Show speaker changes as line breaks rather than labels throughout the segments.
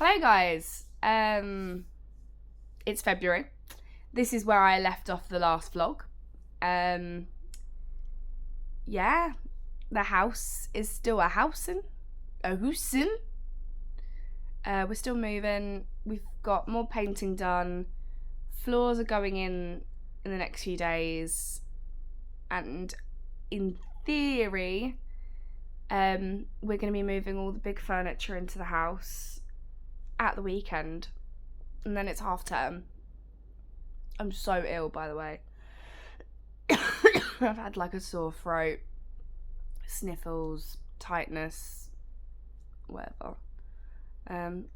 Hello guys, it's February. This is where I left off the last vlog. Yeah, the house is still a housin'. We're still moving. We've got more painting done. Floors are going in the next few days. And in theory, we're going to be moving all the big furniture into the house at the weekend. And then it's half term. I'm so ill, by the way. I've had like a sore throat, sniffles, tightness, whatever.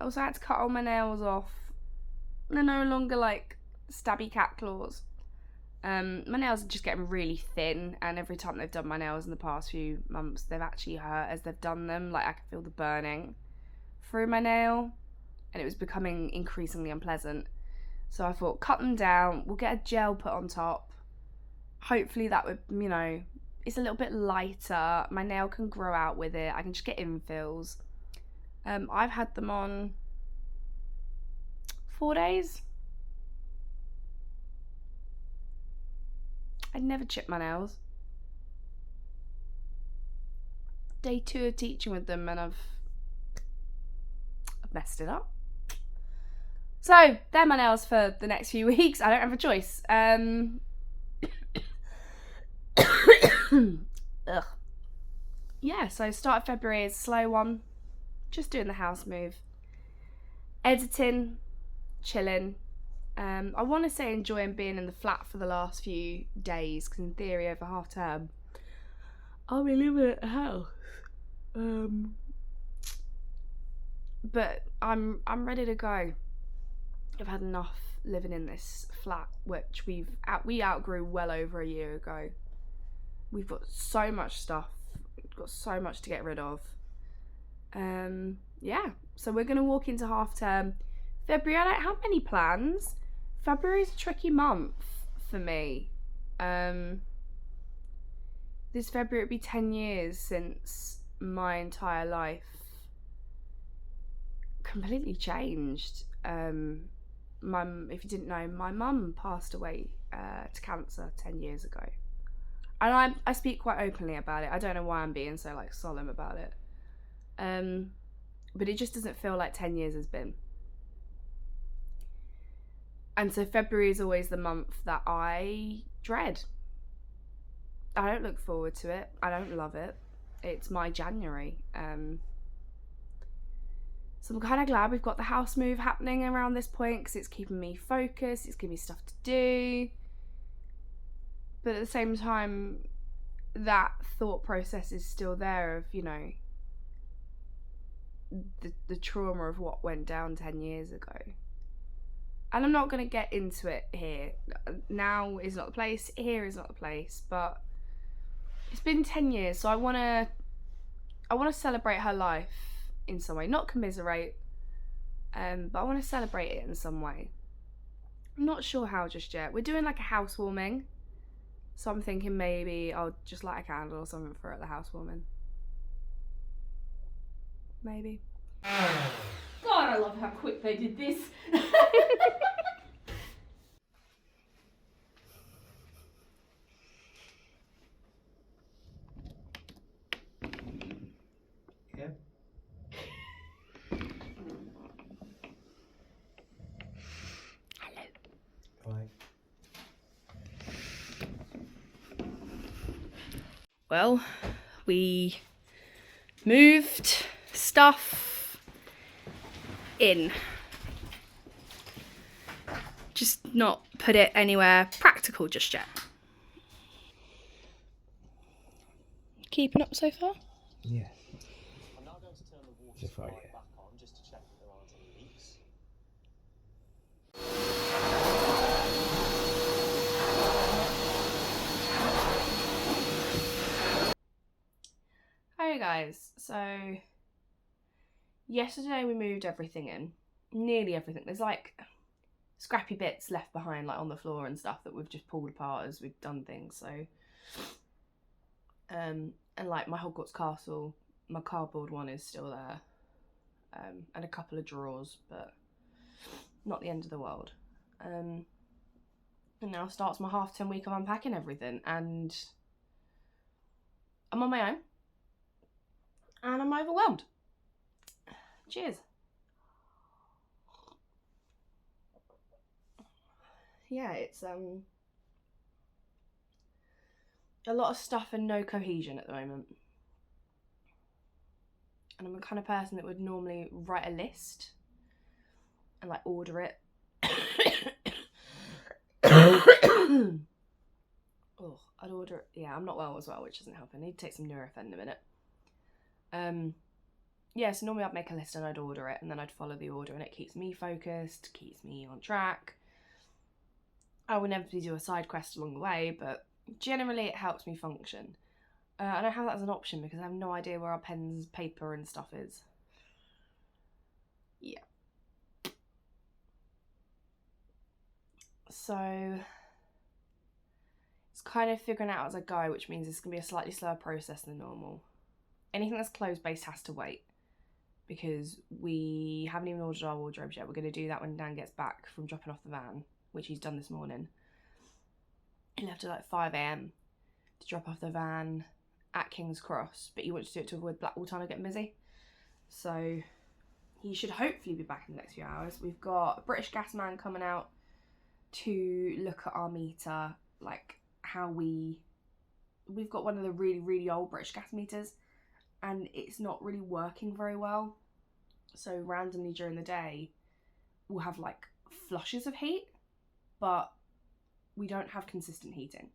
Also, I had to cut all my nails off. They're no longer like stabby cat claws. My nails are just getting really thin, and every time they've done my nails in the past few months, they've actually hurt as they've done them. Like, I can feel the burning through my nail, and it was becoming increasingly unpleasant. So I thought, cut them down, we'll get a gel put on top. Hopefully that would, it's a little bit lighter. My nail can grow out with it. I can just get infills. I've had them on 4 days. I'd never chip my nails. Day 2 of teaching with them, and I've messed it up. So, they're my nails for the next few weeks. I don't have a choice. Ugh. Yeah, so start of February is a slow one. Just doing the house move. Editing, chilling. I want to say enjoying being in the flat for the last few days, because in theory over half term I'll be living at the house. But I'm ready to go. I've had enough living in this flat, which we outgrew well over a year ago. We've got so much stuff. We've got so much to get rid of. Yeah, so we're going to walk into half term. February, I don't have many plans. February's a tricky month for me. This February it'll be 10 years since my entire life completely changed. If you didn't know, my mum passed away to cancer 10 years ago. And I speak quite openly about it. I don't know why I'm being so like solemn about it. But it just doesn't feel like 10 years has been. And so February is always the month that I dread. I don't look forward to it. I don't love it. It's my January. So I'm kind of glad we've got the house move happening around this point, because it's keeping me focused, it's giving me stuff to do. But at the same time, that thought process is still there of, the trauma of what went down 10 years ago. And I'm not going to get into it here. Now is not the place, here is not the place, but it's been 10 years, so I want to celebrate her life in some way, not commiserate, but I want to celebrate it in some way. I'm not sure how just yet. We're doing like a housewarming, so I'm thinking maybe I'll just light a candle or something for her at the housewarming. Maybe. God, I love how quick they did this.
Yeah.
Hello.
Right.
Well, we moved stuff in. Just not put it anywhere practical just yet. Keeping up so far?
Yeah.
I'm now going to turn the water
So far,
supply
yeah.
back on just to check that there aren't any leaks.
Hi guys, so yesterday we moved everything in, nearly everything. There's like scrappy bits left behind like on the floor and stuff that we've just pulled apart as we've done things. So and like my Hogwarts castle, my cardboard one is still there. and a couple of drawers, but not the end of the world. And now starts my half-term week of unpacking everything, and I'm on my own, and I'm overwhelmed. Cheers. Yeah, it's a lot of stuff and no cohesion at the moment. And I'm the kind of person that would normally write a list and like order it. Oh, I'd order it. Yeah, I'm not well as well, which isn't helping. I need to take some Nurofen in a minute. Yeah, so normally I'd make a list and I'd order it, and then I'd follow the order, and it keeps me focused, keeps me on track. I will inevitably do a side quest along the way, but generally it helps me function. I don't have that as an option because I have no idea where our pens, paper and stuff is. Yeah. So it's kind of figuring out as I go, which means it's going to be a slightly slower process than normal. Anything that's clothes-based has to wait because we haven't even ordered our wardrobes yet. We're going to do that when Dan gets back from dropping off the van, which he's done this morning. He left at like 5 AM to drop off the van at King's Cross, but he wants to do it to avoid Blackwall Tunnel getting busy. So he should hopefully be back in the next few hours. We've got a British gas man coming out to look at our meter, like how we've got one of the really, really old British gas meters, and it's not really working very well. So randomly during the day, we'll have like flushes of heat, but we don't have consistent heating.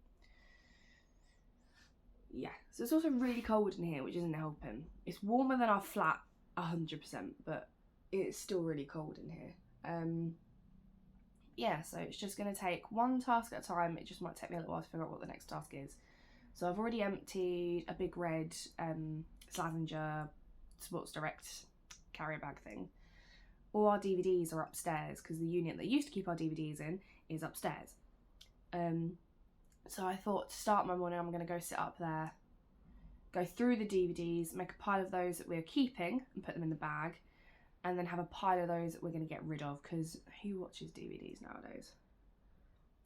Yeah, so it's also really cold in here, which isn't helping. It's warmer than our flat, 100%, but it's still really cold in here. Yeah, so it's just going to take one task at a time. It just might take me a little while to figure out what the next task is. So I've already emptied a big red Slazenger Sports Direct carrier bag thing. All our DVDs are upstairs because the unit that used to keep our DVDs in is upstairs. So I thought to start my morning, I'm going to go sit up there, go through the DVDs, make a pile of those that we're keeping and put them in the bag, and then have a pile of those that we're going to get rid of, because who watches DVDs nowadays?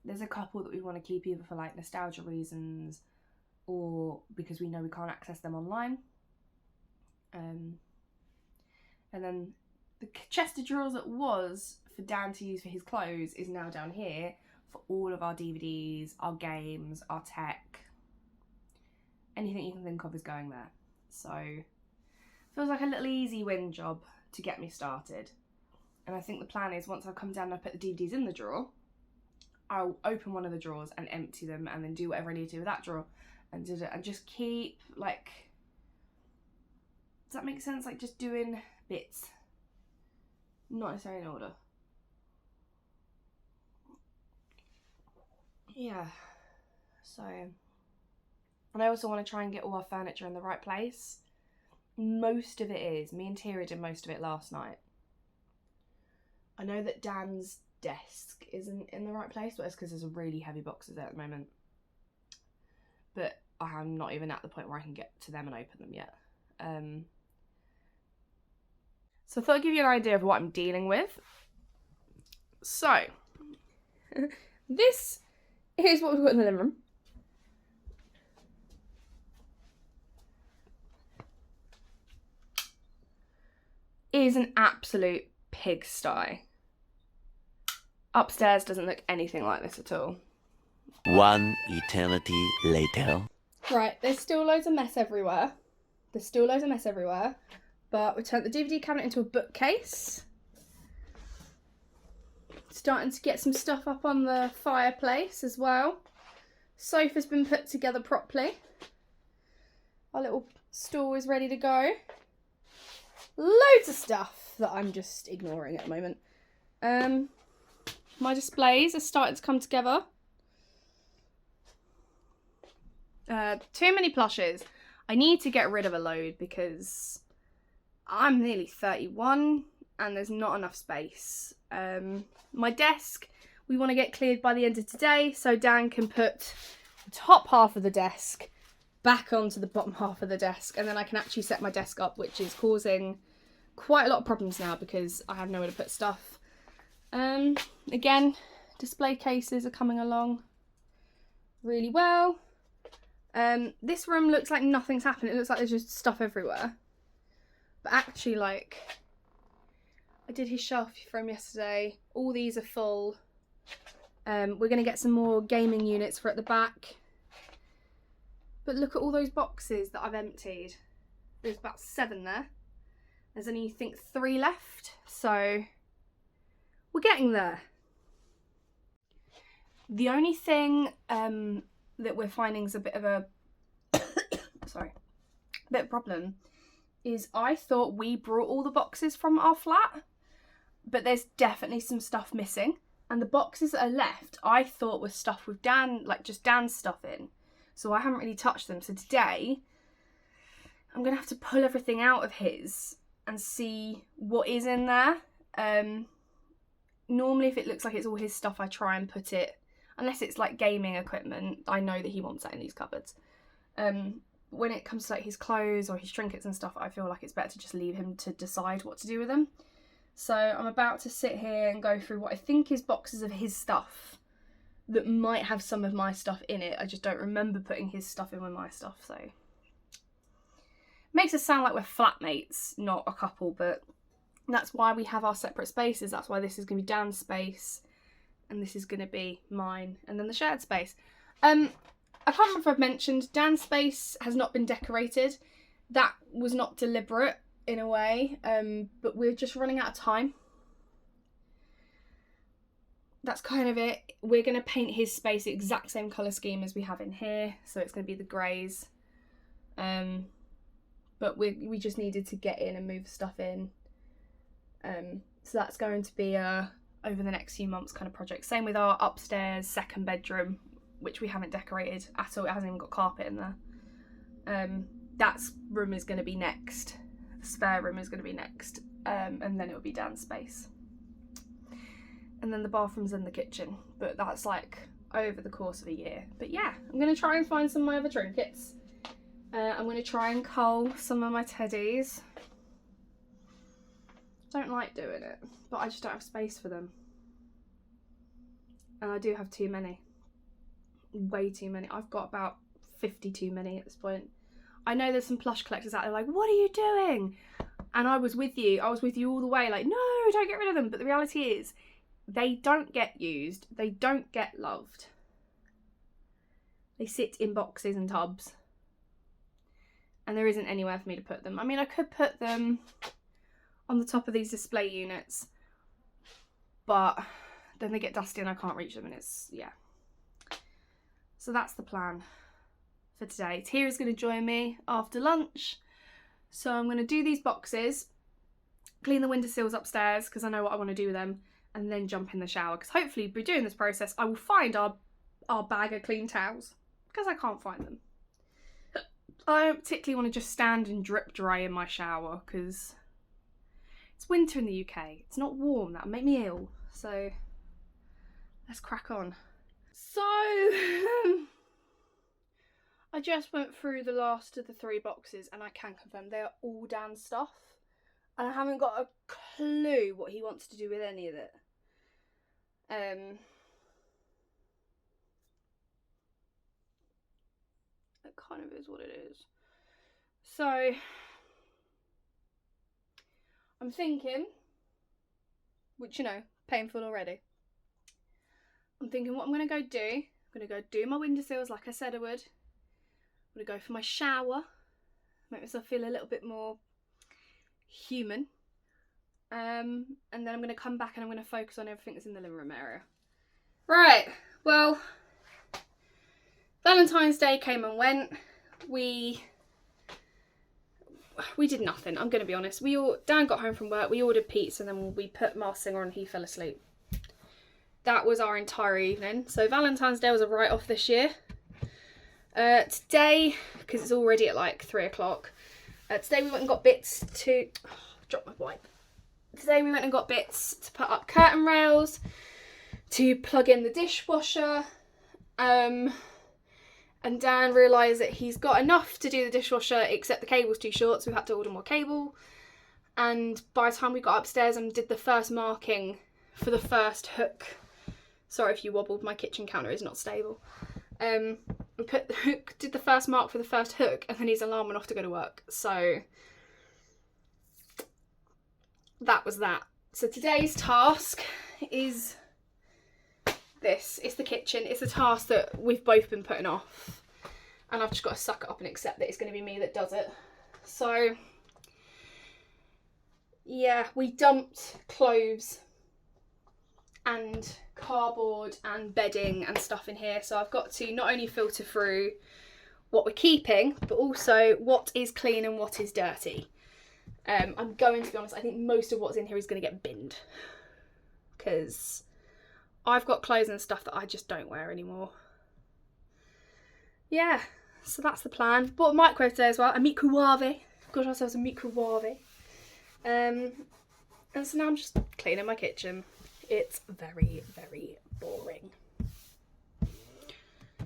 There's a couple that we want to keep either for like nostalgia reasons or because we know we can't access them online. And then the chest of drawers that was for Dan to use for his clothes is now down here for all of our DVDs, our games, our tech. Anything you can think of is going there. So feels like a little easy win job to get me started. And I think the plan is once I've come down and I've put the DVDs in the drawer, I'll open one of the drawers and empty them and then do whatever I need to with that drawer and just keep, like, does that make sense? Like just doing bits, not necessarily in order. Yeah, so, and I also want to try and get all our furniture in the right place. Most of it is. Me and Tira did most of it last night. I know that Dan's desk isn't in the right place, but it's because there's a really heavy boxes there at the moment. But I'm not even at the point where I can get to them and open them yet. So I thought I'd give you an idea of what I'm dealing with. So, this is what we've got in the living room. Is an absolute pigsty. Upstairs doesn't look anything like this at all.
One eternity later.
Right, there's still loads of mess everywhere. But we turned the DVD cabinet into a bookcase. Starting to get some stuff up on the fireplace as well. Sofa's been put together properly. Our little stool is ready to go. Loads of stuff that I'm just ignoring at the moment. My displays are starting to come together. Too many plushes. I need to get rid of a load because I'm nearly 31 and there's not enough space. My desk, we want to get cleared by the end of today so Dan can put the top half of the desk back onto the bottom half of the desk, and then I can actually set my desk up, which is causing quite a lot of problems now because I have nowhere to put stuff. Again, display cases are coming along really well. This room looks like nothing's happened. It looks like there's just stuff everywhere. But actually, like, I did his shelf for him yesterday. All these are full. We're going to get some more gaming units for at the back. But look at all those boxes that I've emptied. There's about 7 there. There's only, I think, 3 left. So we're getting there. The only thing that we're finding is a bit of a problem is I thought we brought all the boxes from our flat, but there's definitely some stuff missing. And the boxes that are left, I thought was stuff with Dan, like just Dan's stuff in. So I haven't really touched them. So today, I'm going to have to pull everything out of his and see what is in there. Normally, if it looks like it's all his stuff, I try and put it, unless it's like gaming equipment, I know that he wants that in these cupboards. When it comes to like his clothes or his trinkets and stuff, I feel like it's better to just leave him to decide what to do with them. So I'm about to sit here and go through what I think is boxes of his stuff that might have some of my stuff in it. I just don't remember putting his stuff in with my stuff, so. Makes us sound like we're flatmates, not a couple, but that's why we have our separate spaces. That's why this is going to be Dan's space and this is going to be mine, and then the shared space. I can't remember if I've mentioned, Dan's space has not been decorated. That was not deliberate in a way, but we're just running out of time. That's kind of it. We're going to paint his space the exact same colour scheme as we have in here, so it's going to be the greys. But we just needed to get in and move stuff in. So that's going to be over the next few months kind of project. Same with our upstairs second bedroom, which we haven't decorated at all. It hasn't even got carpet in there. That room is going to be next. The spare room is going to be next. And then it'll be Dan's space. And then the bathroom's in the kitchen. But that's like over the course of a year. But yeah, I'm going to try and find some of my other trinkets. I'm going to try and cull some of my teddies. Don't like doing it, but I just don't have space for them. And I do have too many. Way too many. I've got about 50 too many at this point. I know there's some plush collectors out there like, what are you doing? And I was with you. I was with you all the way like, no, don't get rid of them. But the reality is, they don't get used. They don't get loved. They sit in boxes and tubs. And there isn't anywhere for me to put them. I mean, I could put them on the top of these display units, but then they get dusty and I can't reach them, and it's, yeah. So that's the plan for today. Tira's going to join me after lunch. So I'm going to do these boxes, clean the windowsills upstairs because I know what I want to do with them, and then jump in the shower. Because hopefully by doing this process, I will find our bag of clean towels because I can't find them. I don't particularly want to just stand and drip dry in my shower because it's winter in the UK. It's not warm. That'll make me ill. So let's crack on. So I just went through the last of the 3 boxes and I can confirm they are all Dan's stuff. And I haven't got a clue what he wants to do with any of it. It kind of is what it is. So I'm thinking, which, you know, painful already. I'm thinking what I'm going to go do. I'm going to go do my windowsills like I said I would. I'm going to go for my shower. Make myself feel a little bit more human. And then I'm going to come back and I'm going to focus on everything that's in the living room area. Right, well, Valentine's Day came and went. We did nothing, I'm going to be honest. Dan got home from work, we ordered pizza, and then we put Masked Singer on and he fell asleep. That was our entire evening. So Valentine's Day was a write-off this year. Today, because it's already at like 3 o'clock, today we went and got bits to... Oh, drop my wipe. Today we went and got bits to put up curtain rails, to plug in the dishwasher, and Dan realised that he's got enough to do the dishwasher except the cable's too short, so we had to order more cable. And by the time we got upstairs and did the first marking for the first hook, sorry if you wobbled, my kitchen counter is not stable. We put the hook, did the first mark for the first hook, and then his alarm went off to go to work. So that was that. So today's task is this. It's the kitchen. It's a task that we've both been putting off. And I've just got to suck it up and accept that it's going to be me that does it. So yeah, we dumped clothes and cardboard and bedding and stuff in here. So I've got to not only filter through what we're keeping, but also what is clean and what is dirty. I'm going to be honest, I think most of what's in here is going to get binned. Because I've got clothes and stuff that I just don't wear anymore. Yeah, so that's the plan. Bought a microwave today as well, a microwave. Got ourselves a microwave. And so now I'm just cleaning my kitchen. It's very, very boring.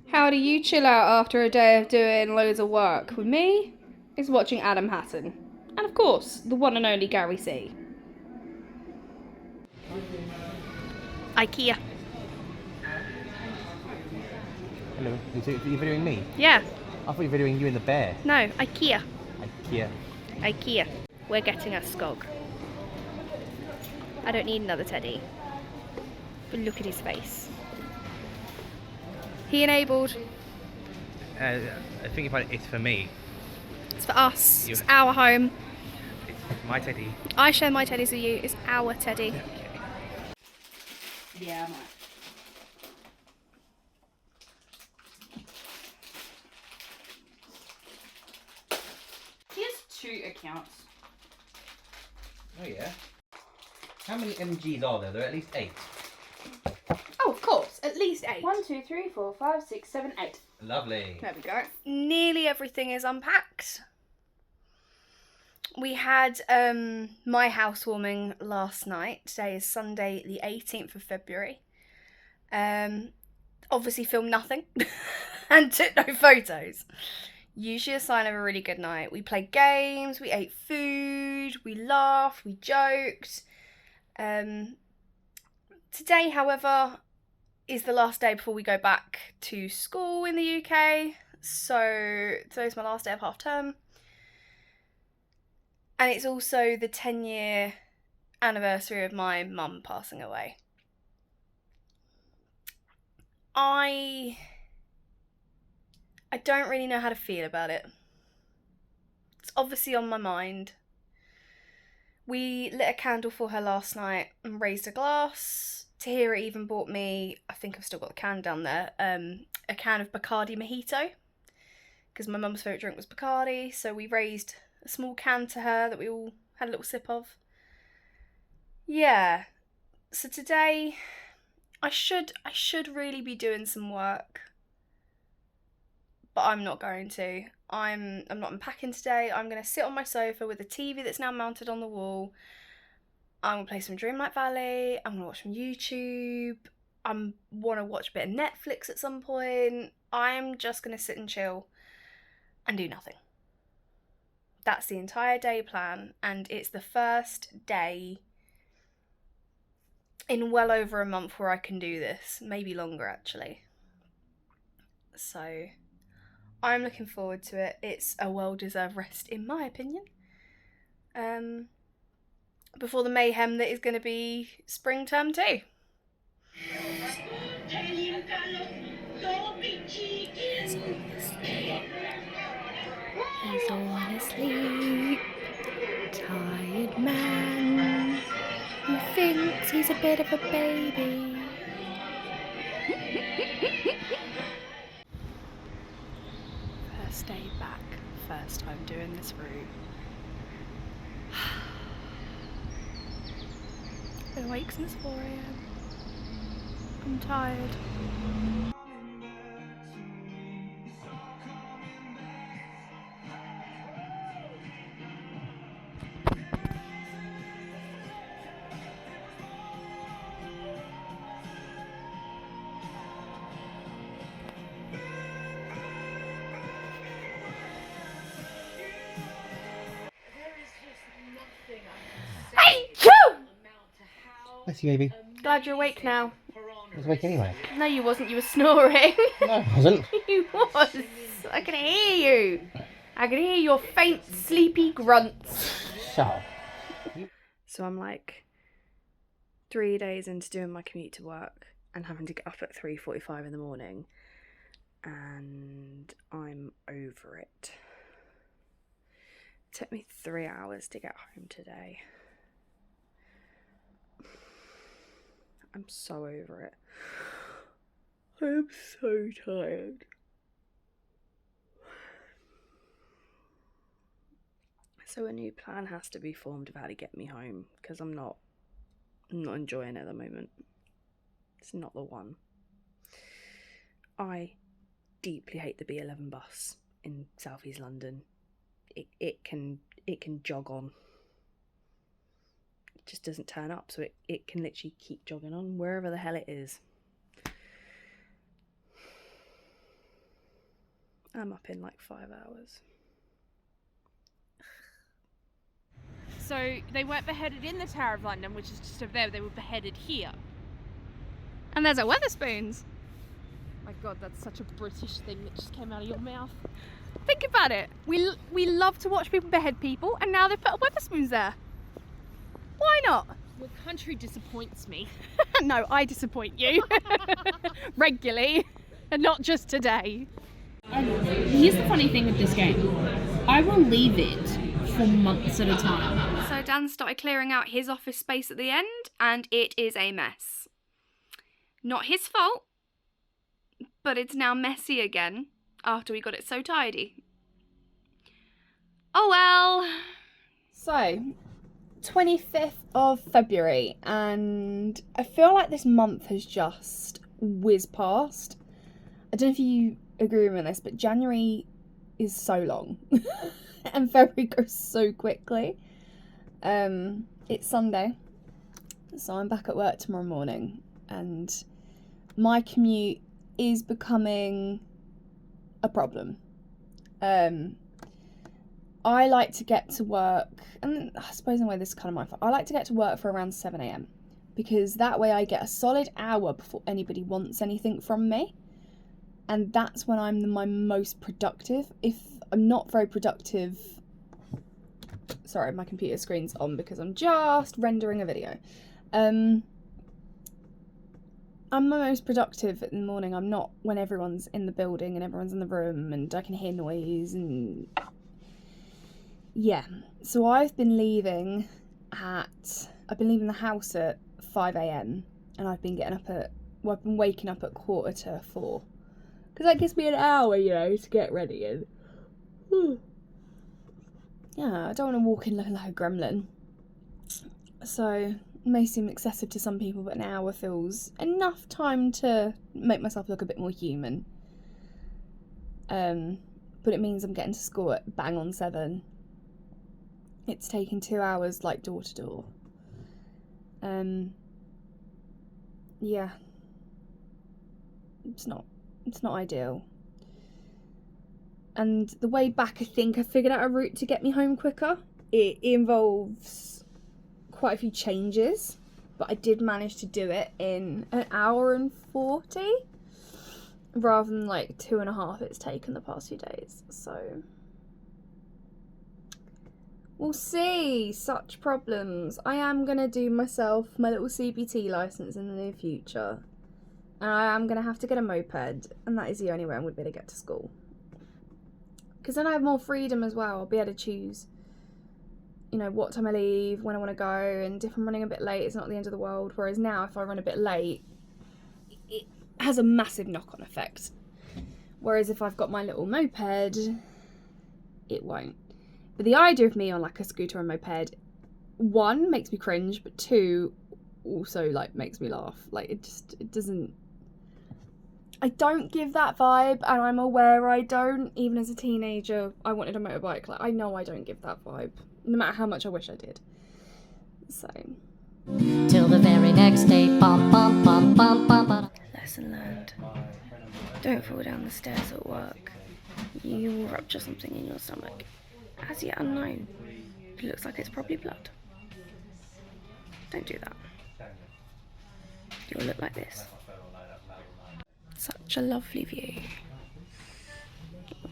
How do you chill out after a day of doing loads of work? With me, it's watching Adam Hatton. And of course, the one and only Gary C. IKEA.
Hello, are you videoing me?
Yeah.
I thought you were videoing you and the bear.
No, IKEA.
IKEA.
IKEA. We're getting a skog. I don't need another teddy. But look at his face. He enabled.
I think if it's for me.
It's for us. It's our home.
It's my teddy.
I share my teddies with you. It's our teddy.
Okay.
Yeah, I might. He has 2 accounts.
Oh yeah. How many MGs are there? There are at least 8.
Oh, of course. At least 8. 1, 2, 3, 4, 5, 6, 7, 8.
Lovely.
There we go. Nearly everything is unpacked. We had my housewarming last night. Today is Sunday the 18th of February. Obviously filmed nothing and took no photos. Usually a sign of a really good night. We played games, we ate food, we laughed, we joked. Today, however, is the last day before we go back to school in the UK. So today's my last day of half term. And it's also the 10-year anniversary of my mum passing away. I don't really know how to feel about it. It's obviously on my mind. We lit a candle for her last night and raised a glass. Tahira even bought me, I think I've still got the can down there, a can of Bacardi Mojito. Because my mum's favourite drink was Bacardi. So we raised a small can to her that we all had a little sip of. Yeah. So today, I should really be doing some work. But I'm not going to. I'm not unpacking today. I'm going to sit on my sofa with the TV that's now mounted on the wall. I'm going to play some Dreamlight Valley. I'm going to watch some YouTube. I want to watch a bit of Netflix at some point. I'm just going to sit and chill and do nothing. That's the entire day plan, and it's the first day in well over a month where I can do this. Maybe longer, actually. So I'm looking forward to it. It's a well-deserved rest, in my opinion. Before the mayhem that is going to be spring term 2. He's all asleep. Tired man who thinks he's a bit of a baby. First day back, first time doing this route. Been awake since 4 AM. I'm tired.
Bless you, baby.
Glad you're awake now.
I was awake anyway.
No, you wasn't. You were snoring.
No, I wasn't.
You was. I can hear you. I can hear your faint, sleepy grunts.
Shut up.
So I'm like 3 days into doing my commute to work and having to get up at 3:45 in the morning. And I'm over it. It took me 3 hours to get home today. I'm so over it. I am so tired. So a new plan has to be formed of how to get me home, because I'm not enjoying it at the moment. It's not the one. I deeply hate the B11 bus in South East London. It can jog on. It just doesn't turn up, so it can literally keep jogging on wherever the hell it is. I'm up in like 5 hours.
So they weren't beheaded in the Tower of London, which is just over there, they were beheaded here.
And there's our Wetherspoons.
My God, that's such a British thing that just came out of your mouth.
Think about it. We love to watch people behead people, and now they've put a Wetherspoons there. Why not?
Your country disappoints me.
No, I disappoint you. Regularly, and not just today.
Here's the funny thing with this game. I will leave it for months at a time.
So Dan started clearing out his office space at the end, and it is a mess. Not his fault, but it's now messy again after we got it so tidy. Oh well.
So, 25th of February, and I feel like this month has just whizzed past. I don't know if you agree with this, but January is so long and February goes so quickly. It's Sunday, so I'm back at work tomorrow morning, and my commute is becoming a problem. I like to get to work, and I suppose in a way this is kind of my fault. I like to get to work for around 7 a.m. because that way I get a solid hour before anybody wants anything from me. And that's when I'm my most productive. If I'm not very productive... Sorry, my computer screen's on because I'm just rendering a video. I'm my most productive in the morning. I'm not when everyone's in the building and everyone's in the room and I can hear noise and... Yeah. So I've been leaving the house at 5 a.m. and I've been I've been waking up at 4:45. Because that gives me an hour, to get ready. And yeah, I don't want to walk in looking like a gremlin. So, it may seem excessive to some people, but an hour feels enough time to make myself look a bit more human. But it means I'm getting to school at bang on 7. It's taking 2 hours, like, door to door. Yeah. It's not ideal. And the way back, I think I figured out a route to get me home quicker. It involves quite a few changes, but I did manage to do it in an hour and 40 rather than like 2.5 it's taken the past few days. So we'll see. Such problems. I am going to do myself my little CBT license in the near future. And I am going to have to get a moped, and that is the only way I'm going to be able to get to school. Because then I have more freedom as well. I'll be able to choose, what time I leave, when I want to go, and if I'm running a bit late, it's not the end of the world. Whereas now, if I run a bit late, it has a massive knock-on effect. Whereas if I've got my little moped, it won't. But the idea of me on like a scooter and moped, 1, makes me cringe, but 2, also like makes me laugh. Like it doesn't... I don't give that vibe, and I'm aware I don't. Even as a teenager, I wanted a motorbike. Like, I know I don't give that vibe, no matter how much I wish I did. So...
Till the very next day, bum bum bum bum bum bum.
Lesson learned. Don't fall down the stairs at work. You will rupture something in your stomach. As yet unknown. It looks like it's probably blood. Don't do that. It'll look like this. Such a lovely view.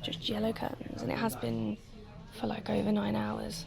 Just yellow curtains, and it has been for like over 9 hours.